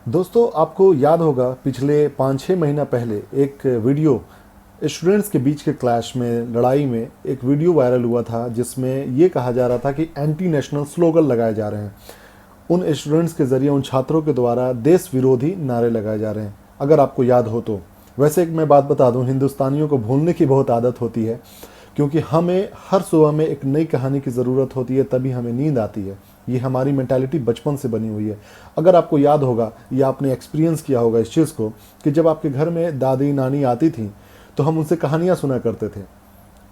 दोस्तों, आपको याद होगा पिछले 5-6 महीना पहले एक वीडियो स्टूडेंट्स के बीच के क्लैश में, लड़ाई में एक वीडियो वायरल हुआ था जिसमें ये कहा जा रहा था कि एंटी नेशनल स्लोगन लगाए जा रहे हैं। उन स्टूडेंट्स के ज़रिए, उन छात्रों के द्वारा देश विरोधी नारे लगाए जा रहे हैं, अगर आपको याद हो तो। वैसे एक मैं बात बता दूं, हिंदुस्तानियों को भूलने की बहुत आदत होती है, क्योंकि हमें हर सुबह में एक नई कहानी की ज़रूरत होती है, तभी हमें नींद आती है। ये हमारी मेंटालिटी बचपन से बनी हुई है। अगर आपको याद होगा या आपने एक्सपीरियंस किया होगा इस चीज़ को कि जब आपके घर में दादी नानी आती थी तो हम उनसे कहानियाँ सुना करते थे,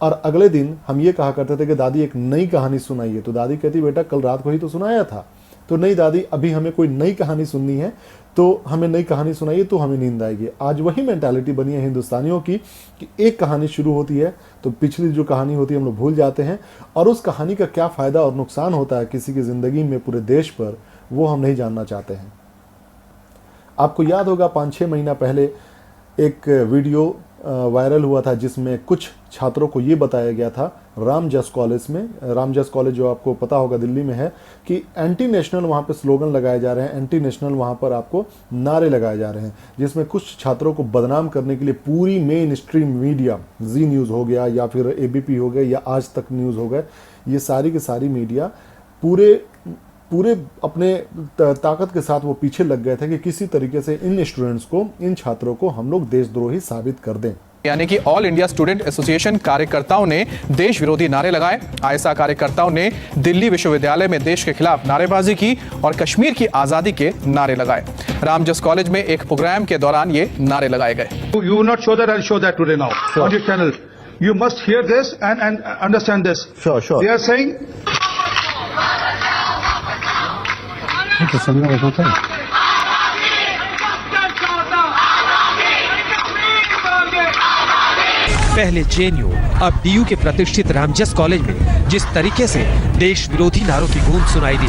और अगले दिन हम ये कहा करते थे कि दादी एक नई कहानी सुनाइए। तो दादी कहती, बेटा कल रात को ही तो सुनाया था। तो नहीं दादी, अभी हमें कोई नई कहानी सुननी है, तो हमें नई कहानी सुनाइए तो हमें नींद आएगी। आज वही मेंटालिटी बनी है हिंदुस्तानियों की कि एक कहानी शुरू होती है तो पिछली जो कहानी होती है हम लोग भूल जाते हैं, और उस कहानी का क्या फ़ायदा और नुकसान होता है किसी की ज़िंदगी में, पूरे देश पर, वो हम नहीं जानना चाहते हैं। आपको याद होगा 5-6 महीना पहले एक वीडियो वायरल हुआ था जिसमें कुछ छात्रों को ये बताया गया था रामजस कॉलेज में, रामजस कॉलेज जो आपको पता होगा दिल्ली में है, कि एंटी नेशनल वहाँ पे स्लोगन लगाए जा रहे हैं, एंटी नेशनल वहाँ पर आपको नारे लगाए जा रहे हैं, जिसमें कुछ छात्रों को बदनाम करने के लिए पूरी मेन स्ट्रीम मीडिया, जी न्यूज़ हो गया या फिर एबीपी हो गया या आज तक न्यूज़ हो गए, ये सारी की सारी मीडिया पूरे अपने ताकत के साथ वो पीछे लग गए थे कि किसी तरीके से इन स्टूडेंट्स को, इन छात्रों को हम लोग देशद्रोही साबित कर दें। यानी कि ऑल इंडिया स्टूडेंट एसोसिएशन कार्यकर्ताओं ने देश विरोधी नारे लगाए। आईएसआई कार्यकर्ताओं ने दिल्ली विश्वविद्यालय में देश के खिलाफ नारेबाजी की और कश्मीर की आजादी के नारे लगाए। रामजस कॉलेज में एक प्रोग्राम के दौरान ये नारे लगाए गए। You will not show that. I'll show that today now on your channel. You must hear this and understand this. Sure. They are saying. पहले जेएनयू, अब डीयू के प्रतिष्ठित रामजस कॉलेज में जिस तरीके से देश विरोधी नारों की गूंज सुनाई दी,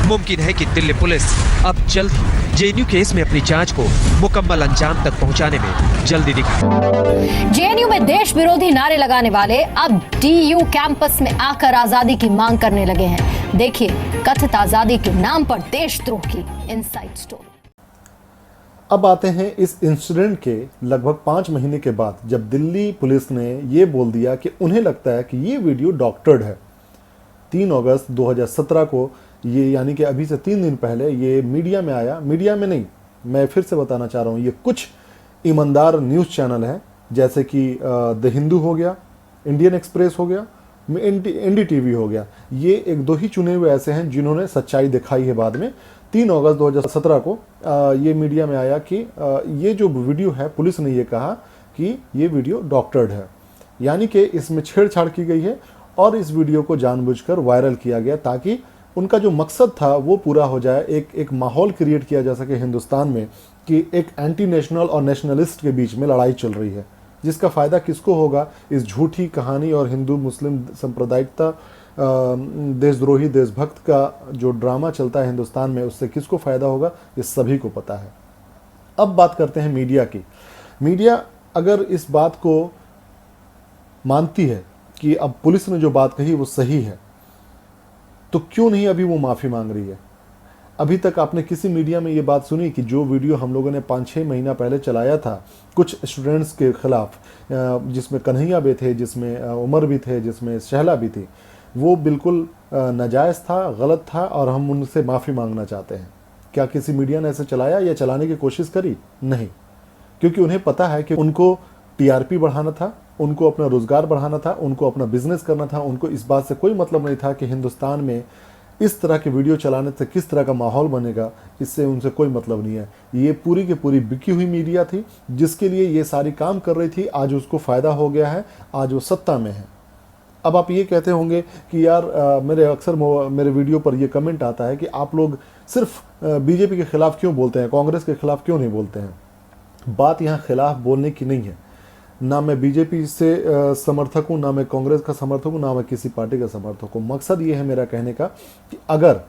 मुमकिन है कि दिल्ली पुलिस अब जल्द ही जेएनयू केस में अपनी जांच को मुकम्मल अंजाम तक पहुंचाने में जल्दी दिखाए। जेएनयू में देश विरोधी नारे लगाने वाले अब डीयू कैंपस में आकर आजादी की मांग करने लगे हैं। देखिए कथित आजादी के नाम पर देशद्रोह की इनसाइड स्टोरी। अब आते हैं इस इंसिडेंट के लगभग 5 महीने के बाद, जब दिल्ली पुलिस ने ये बोल दिया कि उन्हें लगता है कि ये वीडियो डॉक्टर्ड है। 3 अगस्त 2017 को ये, यानी कि अभी से 3 दिन पहले ये मीडिया में आया। मीडिया में नहीं, मैं फिर से बताना चाह रहा हूँ, ये कुछ ईमानदार न्यूज़ चैनल हैं जैसे कि द हिंदू हो गया, इंडियन एक्सप्रेस हो गया, एनडीटीवी हो गया। ये एक दो ही चुने हुए ऐसे हैं जिन्होंने सच्चाई दिखाई है बाद में। 3 अगस्त 2017 को ये मीडिया में आया कि ये जो वीडियो है, पुलिस ने ये कहा कि ये वीडियो डॉक्टर्ड है, यानी कि इसमें छेड़छाड़ की गई है और इस वीडियो को जानबूझकर वायरल किया गया ताकि उनका जो मकसद था वो पूरा हो जाए। एक माहौल क्रिएट किया जा सके हिंदुस्तान में कि एक एंटी नेशनल और नेशनलिस्ट के बीच में लड़ाई चल रही है, जिसका फ़ायदा किसको होगा? इस झूठी कहानी और हिंदू मुस्लिम सांप्रदायिकता, देशद्रोही देशभक्त का जो ड्रामा चलता है हिंदुस्तान में, उससे किसको फ़ायदा होगा ये सभी को पता है। अब बात करते हैं मीडिया की। मीडिया अगर इस बात को मानती है कि अब पुलिस ने जो बात कही वो सही है, तो क्यों नहीं अभी वो माफ़ी मांग रही है? अभी तक आपने किसी मीडिया में ये बात सुनी कि जो वीडियो हम लोगों ने 5-6 महीना पहले चलाया था कुछ स्टूडेंट्स के खिलाफ, जिसमें कन्हैया भी थे, जिसमें उमर भी थे, जिसमें शहला भी थी, वो बिल्कुल नाजायज़ था, गलत था और हम उनसे माफ़ी मांगना चाहते हैं? क्या किसी मीडिया ने ऐसे चलाया या चलाने की कोशिश करी? नहीं, क्योंकि उन्हें पता है कि उनको टीआरपी बढ़ाना था, उनको अपना रोज़गार बढ़ाना था, उनको अपना बिजनेस करना था। उनको इस बात से कोई मतलब नहीं था कि हिंदुस्तान में इस तरह के वीडियो चलाने से किस तरह का माहौल बनेगा, इससे उनसे कोई मतलब नहीं है। ये पूरी की पूरी बिकी हुई मीडिया थी जिसके लिए ये सारी काम कर रही थी। आज उसको फ़ायदा हो गया है, आज वो सत्ता में है। अब आप ये कहते होंगे कि यार मेरे वीडियो पर ये कमेंट आता है कि आप लोग सिर्फ बीजेपी के खिलाफ क्यों बोलते हैं, कांग्रेस के खिलाफ क्यों नहीं बोलते हैं? बात यहाँ खिलाफ बोलने की नहीं है। ना मैं बीजेपी से समर्थक हूँ, ना मैं कांग्रेस का समर्थक हूँ, ना मैं किसी पार्टी का समर्थक हूँ। मकसद ये है मेरा कहने का कि अगर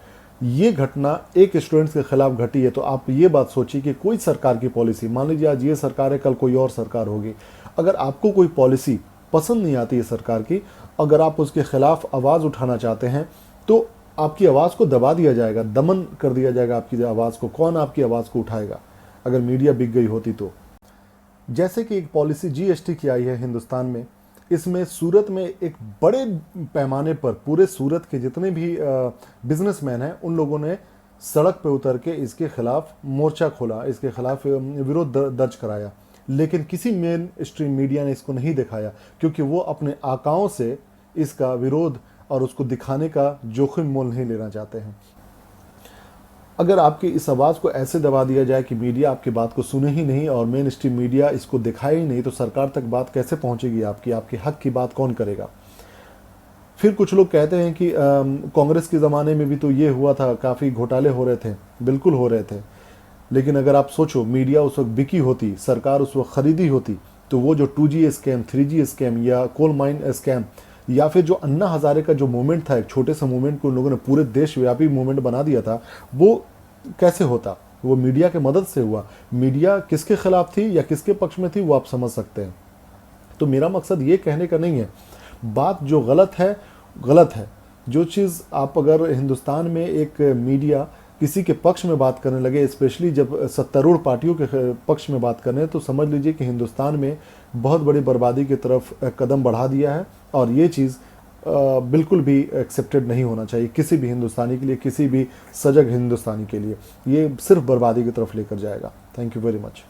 ये घटना एक स्टूडेंट्स के खिलाफ घटी है तो आप ये बात सोचिए कि कोई सरकार की पॉलिसी, मान लीजिए आज ये सरकार है, कल कोई और सरकार होगी, अगर आपको कोई पॉलिसी पसंद नहीं आती है सरकार की, अगर आप उसके खिलाफ आवाज़ उठाना चाहते हैं, तो आपकी आवाज़ को दबा दिया जाएगा, दमन कर दिया जाएगा आपकी आवाज़ को। कौन आपकी आवाज़ को उठाएगा अगर मीडिया बिक गई होती तो? जैसे कि एक पॉलिसी जीएसटी की आई है हिंदुस्तान में, इसमें सूरत में एक बड़े पैमाने पर पूरे सूरत के जितने भी बिजनेसमैन हैं उन लोगों ने सड़क पे उतर के इसके खिलाफ मोर्चा खोला, इसके खिलाफ विरोध दर्ज कराया। लेकिन किसी मेन स्ट्रीम मीडिया ने इसको नहीं दिखाया, क्योंकि वो अपने आकाओं से इसका विरोध और उसको दिखाने का जोखिम मोल नहीं लेना चाहते हैं। अगर आपकी इस आवाज़ को ऐसे दबा दिया जाए कि मीडिया आपकी बात को सुने ही नहीं और मेन स्ट्रीम मीडिया इसको दिखाए ही नहीं, तो सरकार तक बात कैसे पहुंचेगी आपके हक की बात कौन करेगा? फिर कुछ लोग कहते हैं कि कांग्रेस के ज़माने में भी तो ये हुआ था, काफ़ी घोटाले हो रहे थे। बिल्कुल हो रहे थे, लेकिन अगर आप सोचो मीडिया उस वक्त बिकी होती, सरकार उस वक्त खरीदी होती, तो वो जो 2G स्कैम, 3G स्कैम या कोल माइन स्कैम या फिर जो अन्ना हजारे का जो मूवमेंट था, एक छोटे से मूवमेंट को उन लोगों ने पूरे देशव्यापी मूवमेंट बना दिया था, वो कैसे होता? वो मीडिया के मदद से हुआ। मीडिया किसके खिलाफ थी या किसके पक्ष में थी वो आप समझ सकते हैं। तो मेरा मकसद ये कहने का नहीं है, बात जो गलत है गलत है। जो चीज़ आप अगर हिंदुस्तान में एक मीडिया किसी के पक्ष में बात करने लगे, स्पेशली जब सत्तारूढ़ पार्टियों के पक्ष में बात करने, तो समझ लीजिए कि हिंदुस्तान में बहुत बड़ी बर्बादी की तरफ कदम बढ़ा दिया है। और ये चीज़ बिल्कुल भी एक्सेप्टेड नहीं होना चाहिए किसी भी हिंदुस्तानी के लिए, किसी भी सजग हिंदुस्तानी के लिए। ये सिर्फ बर्बादी की तरफ लेकर जाएगा। Thank you very much.